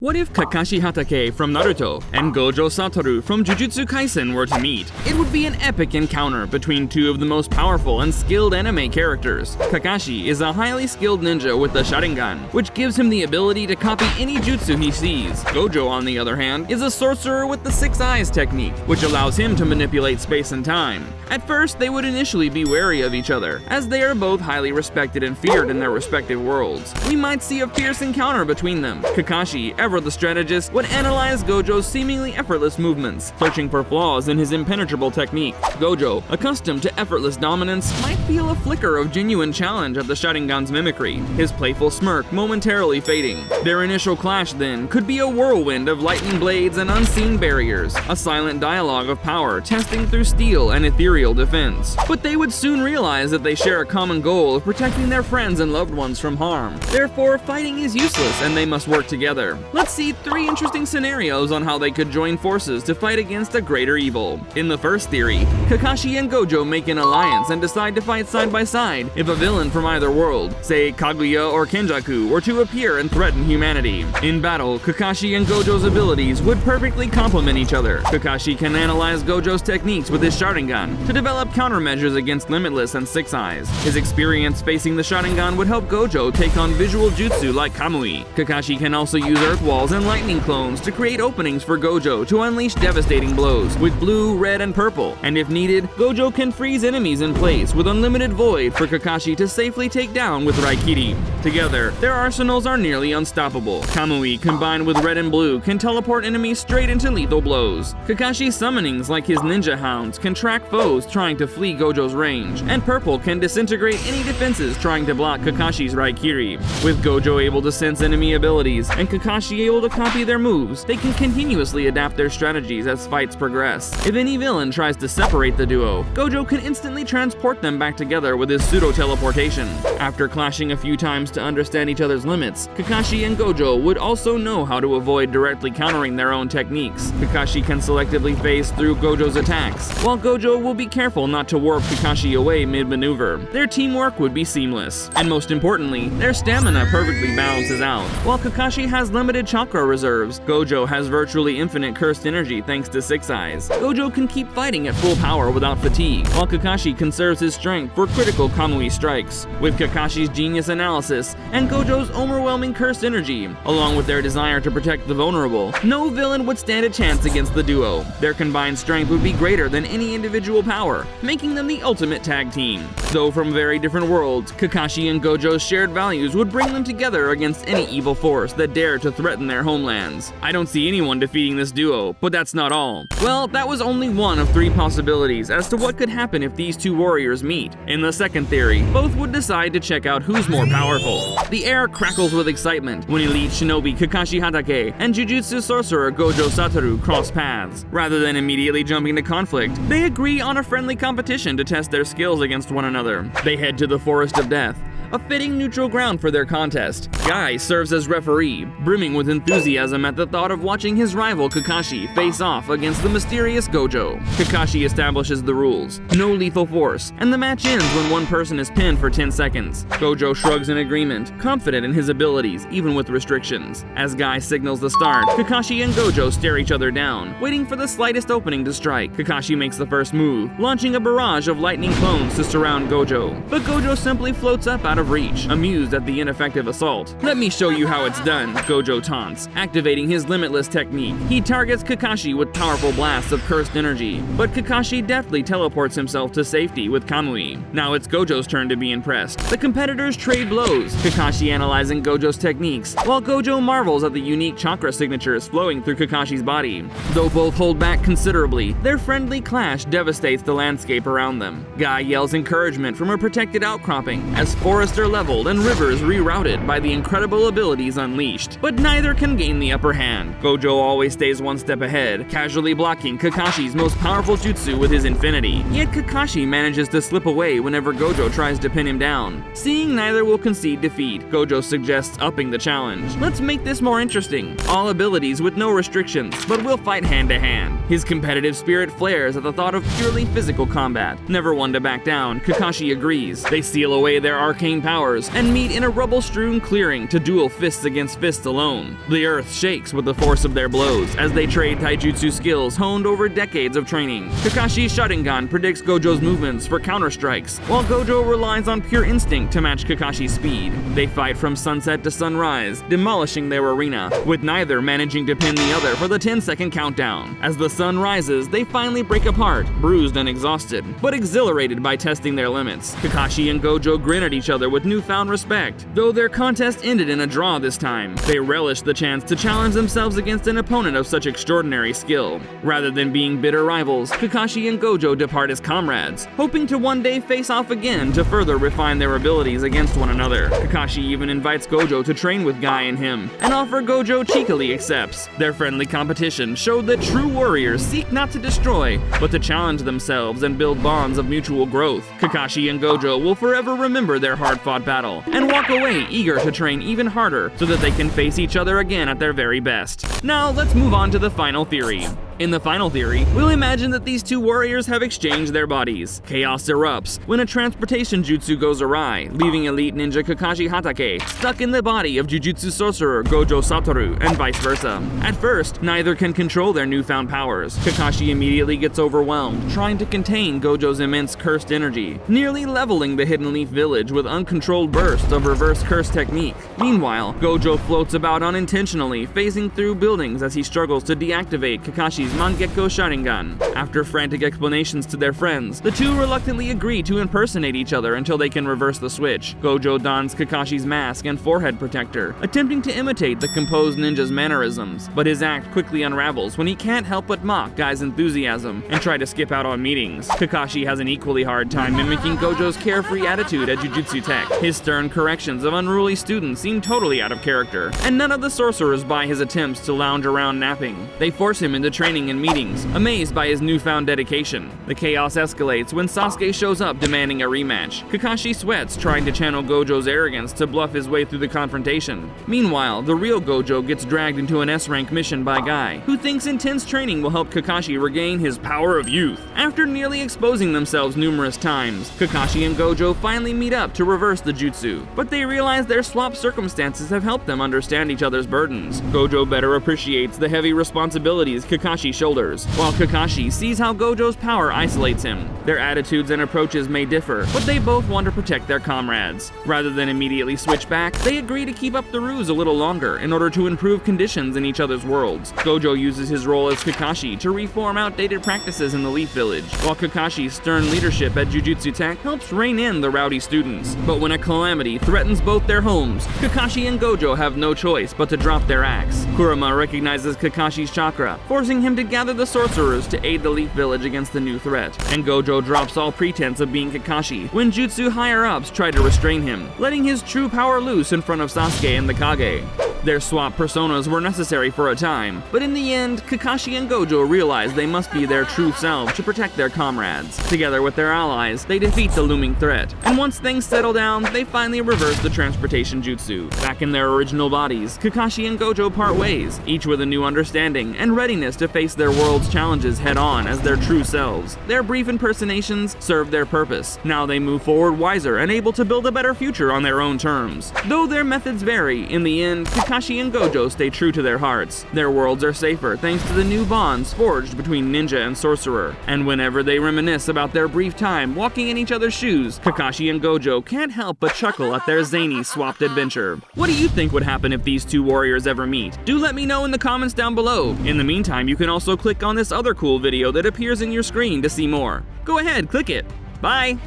What if Kakashi Hatake from Naruto and Gojo Satoru from Jujutsu Kaisen were to meet? It would be an epic encounter between two of the most powerful and skilled anime characters. Kakashi is a highly skilled ninja with the Sharingan, which gives him the ability to copy any jutsu he sees. Gojo, on the other hand, is a sorcerer with the Six Eyes technique, which allows him to manipulate space and time. At first, they would initially be wary of each other, as they are both highly respected and feared in their respective worlds. We might see a fierce encounter between them. Kakashi, ever the strategist, would analyze Gojo's seemingly effortless movements, searching for flaws in his impenetrable technique. Gojo, accustomed to effortless dominance, might feel a flicker of genuine challenge at the Sharingan's mimicry, his playful smirk momentarily fading. Their initial clash, then, could be a whirlwind of lightning blades and unseen barriers, a silent dialogue of power testing through steel and ethereal defense. But they would soon realize that they share a common goal of protecting their friends and loved ones from harm. Therefore, fighting is useless and they must work together. Let's see 3 interesting scenarios on how they could join forces to fight against a greater evil. In the first theory, Kakashi and Gojo make an alliance and decide to fight side by side if a villain from either world, say Kaguya or Kenjaku, were to appear and threaten humanity. In battle, Kakashi and Gojo's abilities would perfectly complement each other. Kakashi can analyze Gojo's techniques with his Sharingan to develop countermeasures against Limitless and Six Eyes. His experience facing the Sharingan would help Gojo take on visual jutsu like Kamui. Kakashi can also use earth walls and lightning clones to create openings for Gojo to unleash devastating blows with blue, red, and purple. And if needed, Gojo can freeze enemies in place with unlimited void for Kakashi to safely take down with Raikiri. Together, their arsenals are nearly unstoppable. Kamui, combined with red and blue, can teleport enemies straight into lethal blows. Kakashi's summonings, like his ninja hounds, can track foes trying to flee Gojo's range, and purple can disintegrate any defenses trying to block Kakashi's Raikiri. With Gojo able to sense enemy abilities and Kakashi able to copy their moves, they can continuously adapt their strategies as fights progress. If any villain tries to separate the duo, Gojo can instantly transport them back together with his pseudo-teleportation. After clashing a few times to understand each other's limits, Kakashi and Gojo would also know how to avoid directly countering their own techniques. Kakashi can selectively phase through Gojo's attacks, while Gojo will be careful not to warp Kakashi away mid-maneuver. Their teamwork would be seamless. And most importantly, their stamina perfectly balances out. While Kakashi has limited chakra reserves, Gojo has virtually infinite cursed energy thanks to Six Eyes. Gojo can keep fighting at full power without fatigue, while Kakashi conserves his strength for critical Kamui strikes. With Kakashi's genius analysis and Gojo's overwhelming cursed energy, along with their desire to protect the vulnerable, no villain would stand a chance against the duo. Their combined strength would be greater than any individual power, making them the ultimate tag team. Though from very different worlds, Kakashi and Gojo's shared values would bring them together against any evil force that dared to threaten their homelands. I don't see anyone defeating this duo, but that's not all. Well, that was only one of 3 possibilities as to what could happen if these two warriors meet. In the second theory, both would decide to check out who's more powerful. The air crackles with excitement when elite shinobi Kakashi Hatake and Jujutsu sorcerer Gojo Satoru cross paths. Rather than immediately jumping to conflict, they agree on a friendly competition to test their skills against one another. They head to the Forest of Death, a fitting neutral ground for their contest. Guy serves as referee, brimming with enthusiasm at the thought of watching his rival Kakashi face off against the mysterious Gojo. Kakashi establishes the rules: no lethal force, and the match ends when one person is pinned for 10 seconds. Gojo shrugs in agreement, confident in his abilities, even with restrictions. As Guy signals the start, Kakashi and Gojo stare each other down, waiting for the slightest opening to strike. Kakashi makes the first move, launching a barrage of lightning clones to surround Gojo. But Gojo simply floats up out of reach, amused at the ineffective assault. "Let me show you how it's done," Gojo taunts, activating his Limitless technique. He targets Kakashi with powerful blasts of cursed energy, but Kakashi deftly teleports himself to safety with Kamui. Now it's Gojo's turn to be impressed. The competitors trade blows, Kakashi analyzing Gojo's techniques, while Gojo marvels at the unique chakra signatures flowing through Kakashi's body. Though both hold back considerably, their friendly clash devastates the landscape around them. Guy yells encouragement from a protected outcropping as forests are leveled and rivers rerouted by the incredible abilities unleashed. But neither can gain the upper hand. Gojo always stays one step ahead, casually blocking Kakashi's most powerful jutsu with his infinity. Yet Kakashi manages to slip away whenever Gojo tries to pin him down. Seeing neither will concede defeat, Gojo suggests upping the challenge. "Let's make this more interesting. All abilities with no restrictions, but we'll fight hand to hand." His competitive spirit flares at the thought of purely physical combat. Never one to back down, Kakashi agrees. They seal away their arcane powers and meet in a rubble-strewn clearing to duel fists against fists alone. The earth shakes with the force of their blows as they trade taijutsu skills honed over decades of training. Kakashi's Sharingan predicts Gojo's movements for counter-strikes, while Gojo relies on pure instinct to match Kakashi's speed. They fight from sunset to sunrise, demolishing their arena, with neither managing to pin the other for the 10-second countdown. As the sun rises, they finally break apart, bruised and exhausted, but exhilarated by testing their limits. Kakashi and Gojo grin at each other with newfound respect, though their contest ended in a draw this time. They relish the chance to challenge themselves against an opponent of such extraordinary skill. Rather than being bitter rivals, Kakashi and Gojo depart as comrades, hoping to one day face off again to further refine their abilities against one another. Kakashi even invites Gojo to train with Guy and him, an offer Gojo cheekily accepts. Their friendly competition showed that true warriors seek not to destroy, but to challenge themselves and build bonds of mutual growth. Kakashi and Gojo will forever remember their hard-fought battle, and walk away eager to train even harder so that they can face each other again at their very best. Now let's move on to the final theory. In the final theory, we'll imagine that these two warriors have exchanged their bodies. Chaos erupts when a transportation jutsu goes awry, leaving elite ninja Kakashi Hatake stuck in the body of Jujutsu sorcerer Gojo Satoru, and vice versa. At first, neither can control their newfound powers. Kakashi immediately gets overwhelmed, trying to contain Gojo's immense cursed energy, nearly leveling the Hidden Leaf village with uncontrolled bursts of reverse curse technique. Meanwhile, Gojo floats about unintentionally, phasing through buildings as he struggles to deactivate Kakashi's Mangekyo Sharingan. After frantic explanations to their friends, the two reluctantly agree to impersonate each other until they can reverse the switch. Gojo dons Kakashi's mask and forehead protector, attempting to imitate the composed ninja's mannerisms, but his act quickly unravels when he can't help but mock Guy's enthusiasm and try to skip out on meetings. Kakashi has an equally hard time mimicking Gojo's carefree attitude at Jujutsu Tech. His stern corrections of unruly students seem totally out of character, and none of the sorcerers buy his attempts to lounge around napping. They force him into training and meetings, amazed by his newfound dedication. The chaos escalates when Sasuke shows up demanding a rematch. Kakashi sweats, trying to channel Gojo's arrogance to bluff his way through the confrontation. Meanwhile, the real Gojo gets dragged into an S-rank mission by Guy, who thinks intense training will help Kakashi regain his power of youth. After nearly exposing themselves numerous times, Kakashi and Gojo finally meet up to reverse the jutsu, but they realize their swapped circumstances have helped them understand each other's burdens. Gojo better appreciates the heavy responsibilities Kakashi shoulders, while Kakashi sees how Gojo's power isolates him. Their attitudes and approaches may differ, but they both want to protect their comrades. Rather than immediately switch back, they agree to keep up the ruse a little longer in order to improve conditions in each other's worlds. Gojo uses his role as Kakashi to reform outdated practices in the Leaf Village, while Kakashi's stern leadership at Jujutsu Tech helps rein in the rowdy students. But when a calamity threatens both their homes, Kakashi and Gojo have no choice but to drop their axe. Kurama recognizes Kakashi's chakra, forcing him to gather the sorcerers to aid the Leaf Village against the new threat, and Gojo drops all pretense of being Kakashi when jutsu higher-ups try to restrain him, letting his true power loose in front of Sasuke and the Kage. Their swap personas were necessary for a time, but in the end, Kakashi and Gojo realize they must be their true selves to protect their comrades. Together with their allies, they defeat the looming threat, and once things settle down, they finally reverse the transportation jutsu. Back in their original bodies, Kakashi and Gojo part ways, each with a new understanding and readiness to face their world's challenges head-on as their true selves. Their brief impersonations served their purpose. Now they move forward wiser and able to build a better future on their own terms. Though their methods vary, in the end, Kakashi and Gojo stay true to their hearts. Their worlds are safer thanks to the new bonds forged between ninja and sorcerer. And whenever they reminisce about their brief time walking in each other's shoes, Kakashi and Gojo can't help but chuckle at their zany swapped adventure. What do you think would happen if these two warriors ever meet? Do let me know in the comments down below. In the meantime, you can also click on this other cool video that appears in your screen to see more. Go ahead, click it. Bye!